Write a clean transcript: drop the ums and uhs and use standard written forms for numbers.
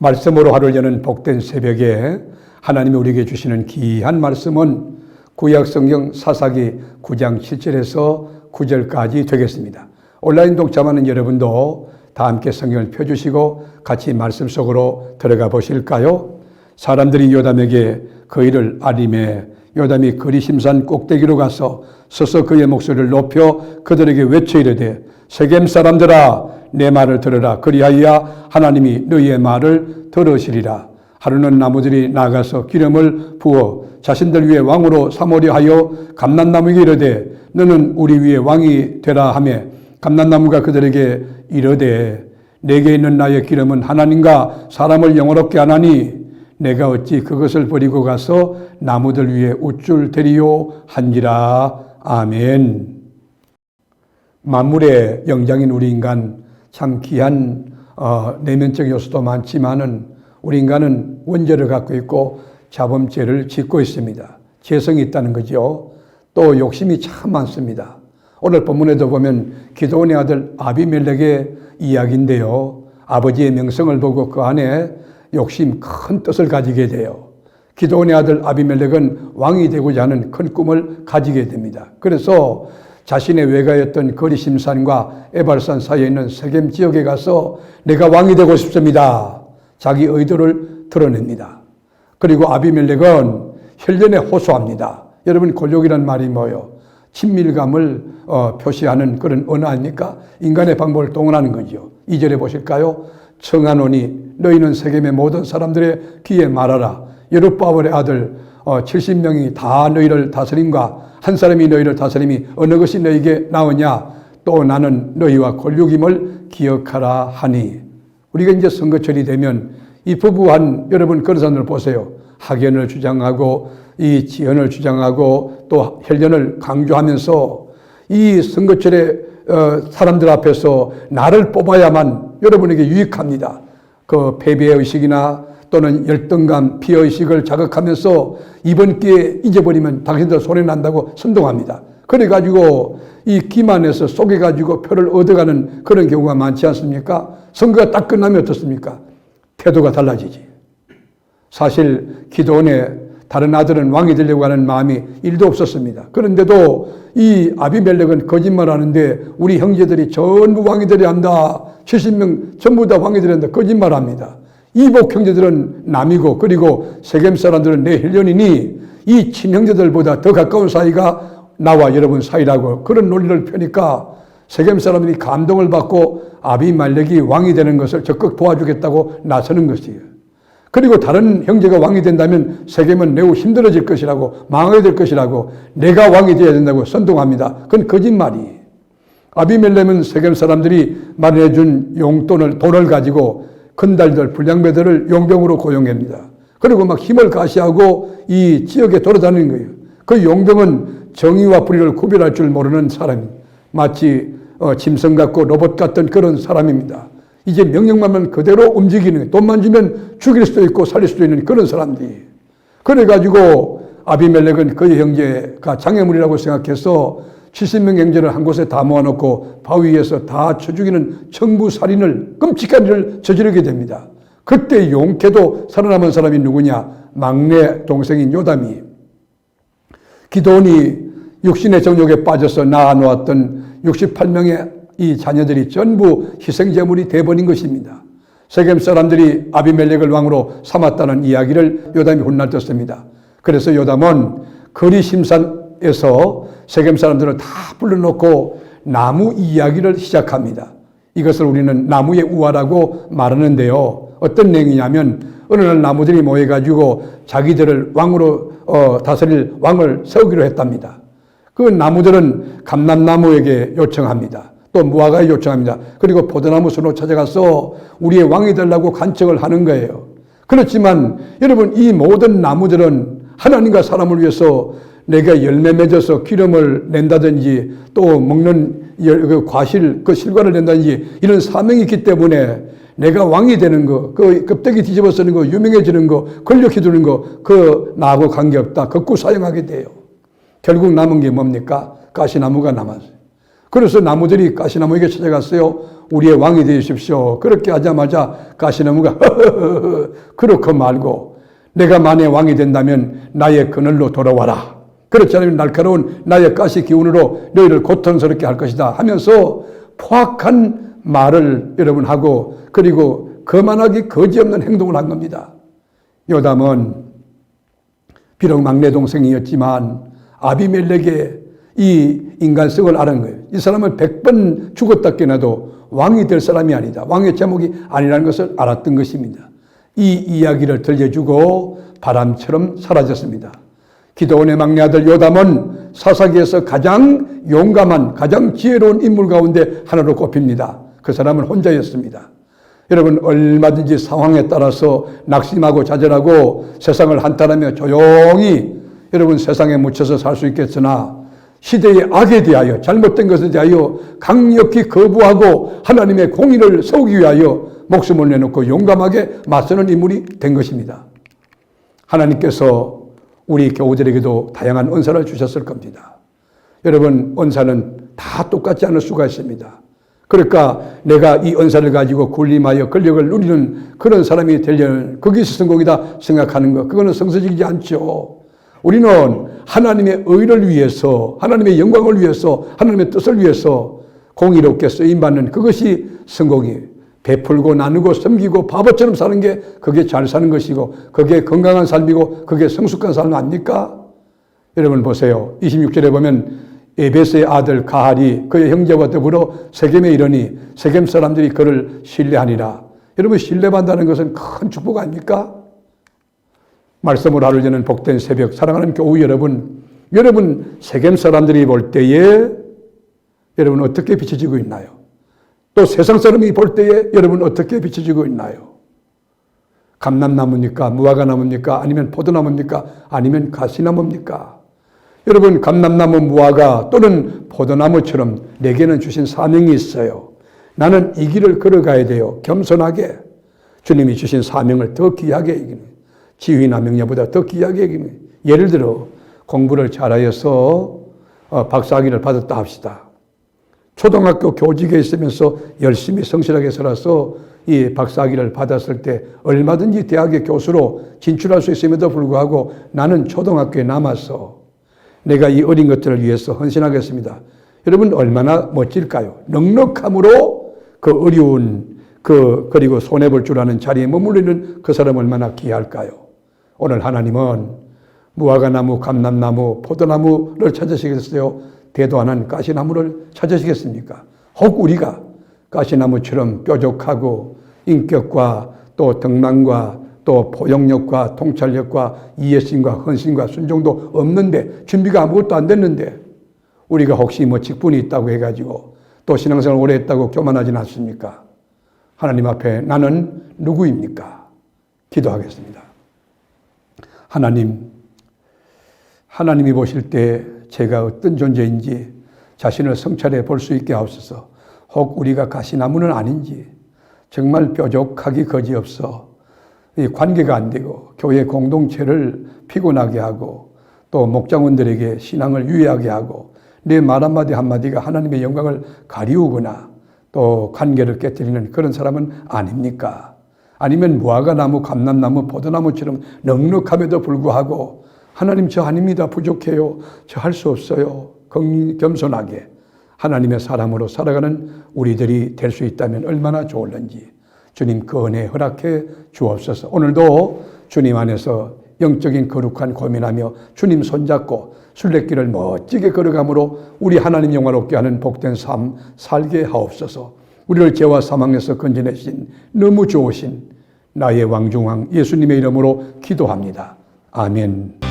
말씀으로 하루를 여는 복된 새벽에 하나님이 우리에게 주시는 귀한 말씀은 구약성경 사사기 9장 7절에서 9절까지 되겠습니다. 온라인 동참하는 여러분도 다 함께 성경을 펴주시고 같이 말씀 속으로 들어가 보실까요? 사람들이 요담에게 그 일을 알림해 요담이 그리심산 꼭대기로 가서 서서 그의 목소리를 높여 그들에게 외쳐 이르되 세겜 사람들아 내 말을 들으라. 그리하여 하나님이 너희의 말을 들으시리라. 하루는 나무들이 나가서 기름을 부어 자신들 위에 왕으로 삼으려 하여 감람나무에게 이르되 너는 우리 위에 왕이 되라 하며 감람나무가 그들에게 이르되 내게 있는 나의 기름은 하나님과 사람을 영화롭게 하나니 내가 어찌 그것을 버리고 가서 나무들 위에 우쭐 대리요 한지라. 아멘. 만물의 영장인 우리 인간 참 귀한 내면적 요소도 많지만은 우리 인간은 원죄를 갖고 있고 자범죄를 짓고 있습니다. 죄성이 있다는 거죠. 또 욕심이 참 많습니다. 오늘 본문에도 보면 기드온의 아들 아비멜렉의 이야기인데요. 아버지의 명성을 보고 그 안에 욕심 큰 뜻을 가지게 돼요. 기드온의 아들 아비멜렉은 왕이 되고자 하는 큰 꿈을 가지게 됩니다. 그래서 자신의 외가였던 거리심산과 에발산 사이에 있는 세겜 지역에 가서 내가 왕이 되고 싶습니다. 자기 의도를 드러냅니다. 그리고 아비멜렉은 혈련에 호소합니다. 여러분 골욕이란 말이 뭐예요? 친밀감을 표시하는 그런 언어 아닙니까? 인간의 방법을 동원하는 거죠. 2절에 보실까요? 청하노니 너희는 세겜의 모든 사람들의 귀에 말하라. 여룹바벨의 아들 70명이 다 너희를 다스림과 한 사람이 너희를 다스림이 어느 것이 너희에게 나오냐? 또 나는 너희와 골육임을 기억하라 하니. 우리가 이제 선거철이 되면 이 부부한 여러분 그릇안을 보세요. 학연을 주장하고 이 지연을 주장하고 또 혈연을 강조하면서 이 선거철에 사람들 앞에서 나를 뽑아야만 여러분에게 유익합니다. 그 패배의 의식이나 또는 열등감, 피해의식을 자극하면서 이번 기회에 잊어버리면 당신들 손해난다고 선동합니다. 그래가지고 이 기만해서 속여가지고 표를 얻어가는 그런 경우가 많지 않습니까? 선거가 딱 끝나면 어떻습니까? 태도가 달라지지. 사실 기드온의 다른 아들은 왕이 되려고 하는 마음이 1도 없었습니다. 그런데도 이 아비멜렉은 거짓말하는데 우리 형제들이 전부 왕이 되려야 한다. 70명 전부 다 왕이 되려야 한다. 거짓말합니다. 이복 형제들은 남이고 그리고 세겜 사람들은 내 혈련이니 이 친형제들보다 더 가까운 사이가 나와 여러분 사이라고 그런 논리를 펴니까 세겜 사람들이 감동을 받고 아비멜렉이 왕이 되는 것을 적극 도와주겠다고 나서는 것이에요. 그리고 다른 형제가 왕이 된다면 세겜은 매우 힘들어질 것이라고 망하게 될 것이라고 내가 왕이 되어야 된다고 선동합니다. 그건 거짓말이에요. 아비멜렉은 세겜 사람들이 마련해 준 돈을 가지고 건달들, 불량배들을 용병으로 고용합니다. 그리고 막 힘을 가시하고 이 지역에 돌아다니는 거예요. 그 용병은 정의와 불의를 구별할 줄 모르는 사람입니다. 마치 짐승 같고 로봇 같은 그런 사람입니다. 이제 명령만 그대로 움직이는, 돈만 주면 죽일 수도 있고 살릴 수도 있는 그런 사람들이. 그래가지고 아비멜렉은 그의 형제가 장애물이라고 생각해서 70명 형제를 한 곳에 다 모아놓고 바위 위에서 다 쳐 죽이는 청부살인을, 끔찍한 일을 저지르게 됩니다. 그때 용케도 살아남은 사람이 누구냐? 막내 동생인 요담이. 기드온이 육신의 정욕에 빠져서 낳아놓았던 68명의 이 자녀들이 전부 희생제물이 돼버린 것입니다. 세겜 사람들이 아비멜렉을 왕으로 삼았다는 이야기를 요담이 훗날 듣습니다. 그래서 요담은 거리심산에서 세겜 사람들을 다 불러놓고 나무 이야기를 시작합니다. 이것을 우리는 나무의 우화라고 말하는데요. 어떤 내용이냐면 어느 날 나무들이 모여가지고 자기들을 왕으로 다스릴 왕을 세우기로 했답니다. 그 나무들은 감람나무에게 요청합니다. 또 무화과에 요청합니다. 그리고 포도나무 순으로 찾아가서 우리의 왕이 되려고 간청을 하는 거예요. 그렇지만 여러분 이 모든 나무들은 하나님과 사람을 위해서 내가 열매 맺어서 기름을 낸다든지 또 먹는 그 과실, 그 실과를 낸다든지 이런 사명이 있기 때문에 내가 왕이 되는 거, 그 껍데기 뒤집어 쓰는 거, 유명해지는 거, 권력이 두는 거, 그 나하고 관계없다. 극구 사용하게 돼요. 결국 남은 게 뭡니까? 가시나무가 남았어요. 그래서 나무들이 가시나무에게 찾아갔어요. 우리의 왕이 되십시오. 그렇게 하자마자 가시나무가 그렇고 말고 내가 만에 왕이 된다면 나의 그늘로 돌아와라. 그렇지 않으면 날카로운 나의 가시 기운으로 너희를 고통스럽게 할 것이다 하면서 포악한 말을 여러분 하고 그리고 거만하기 거지없는 행동을 한 겁니다. 요담은 비록 막내 동생이었지만 아비멜렉의 이 인간성을 아는 거예요. 이 사람은 100번 죽었다 깨나도 왕이 될 사람이 아니다. 왕의 제목이 아니라는 것을 알았던 것입니다. 이 이야기를 들려주고 바람처럼 사라졌습니다. 기드온의 막내 아들 요담은 사사기에서 가장 용감한 가장 지혜로운 인물 가운데 하나로 꼽힙니다. 그 사람은 혼자였습니다. 여러분 얼마든지 상황에 따라서 낙심하고 좌절하고 세상을 한탄하며 조용히 여러분 세상에 묻혀서 살 수 있겠으나 시대의 악에 대하여 잘못된 것에 대하여 강력히 거부하고 하나님의 공의를 세우기 위하여 목숨을 내놓고 용감하게 맞서는 인물이 된 것입니다. 하나님께서 우리 교우들에게도 다양한 은사를 주셨을 겁니다. 여러분 은사는 다 똑같지 않을 수가 있습니다. 그러니까 내가 이 은사를 가지고 군림하여 권력을 누리는 그런 사람이 되려는 거기서 성공이다 생각하는 것 그거는 성서적이지 않죠. 우리는 하나님의 의를 위해서 하나님의 영광을 위해서 하나님의 뜻을 위해서 공의롭게 쓰임받는 그것이 성공이 베풀고 나누고 섬기고 바보처럼 사는 게 그게 잘 사는 것이고 그게 건강한 삶이고 그게 성숙한 삶 아닙니까? 여러분 보세요. 26절에 보면 에베스의 아들 가할이 그의 형제와 더불어 세겜에 이르니 세겜 사람들이 그를 신뢰하니라. 여러분 신뢰받는다는 것은 큰 축복 아닙니까? 말씀을 하루 전는 복된 새벽 사랑하는 교우 여러분 세겜 사람들이 볼 때에 여러분 어떻게 비춰지고 있나요? 또 세상 사람이 볼 때에 여러분 어떻게 비춰지고 있나요? 감람나무입니까? 무화과나무입니까? 아니면 포도나무입니까? 아니면 가시나무입니까? 여러분 감람나무 무화과 또는 포도나무처럼 내게는 주신 사명이 있어요. 나는 이 길을 걸어가야 돼요. 겸손하게 주님이 주신 사명을 더 귀하게 여기는 지휘나 명예보다 더 귀하게 여기는 예를 들어 공부를 잘하여서 박사학위를 받았다 합시다. 초등학교 교직에 있으면서 열심히 성실하게 살아서 이 박사학위를 받았을 때 얼마든지 대학의 교수로 진출할 수 있음에도 불구하고 나는 초등학교에 남아서 내가 이 어린 것들을 위해서 헌신하겠습니다. 여러분 얼마나 멋질까요? 넉넉함으로 그 어려운 그리고 손해볼 줄 아는 자리에 머무르는 그 사람 얼마나 귀할까요? 오늘 하나님은 무화과나무, 감람나무, 포도나무를 찾으시겠어요? 대도 안 한 가시나무를 찾으시겠습니까? 혹 우리가 가시나무처럼 뾰족하고 인격과 또 덕망과 또 포용력과 통찰력과 이해심과 헌신과 순종도 없는데 준비가 아무것도 안 됐는데 우리가 혹시 뭐 직분이 있다고 해가지고 또 신앙생활 오래 했다고 교만하진 않습니까? 하나님 앞에 나는 누구입니까? 기도하겠습니다. 하나님이 보실 때 제가 어떤 존재인지 자신을 성찰해 볼 수 있게 하옵소서. 혹 우리가 가시나무는 아닌지 정말 뾰족하기 거지없어 이 관계가 안 되고 교회 공동체를 피곤하게 하고 또 목장원들에게 신앙을 유예하게 하고 내 말 한마디 한마디가 하나님의 영광을 가리우거나 또 관계를 깨뜨리는 그런 사람은 아닙니까? 아니면 무화과나무, 감람나무, 포도나무처럼 넉넉함에도 불구하고 하나님 저 아닙니다. 부족해요. 저 할 수 없어요. 겸손하게 하나님의 사람으로 살아가는 우리들이 될 수 있다면 얼마나 좋을는지 주님 그 은혜 허락해 주옵소서. 오늘도 주님 안에서 영적인 거룩한 고민하며 주님 손잡고 순례길을 멋지게 걸어감으로 우리 하나님 영화롭게 하는 복된 삶 살게 하옵소서. 우리를 죄와 사망에서 건져내신 너무 좋으신 나의 왕중왕 예수님의 이름으로 기도합니다. 아멘.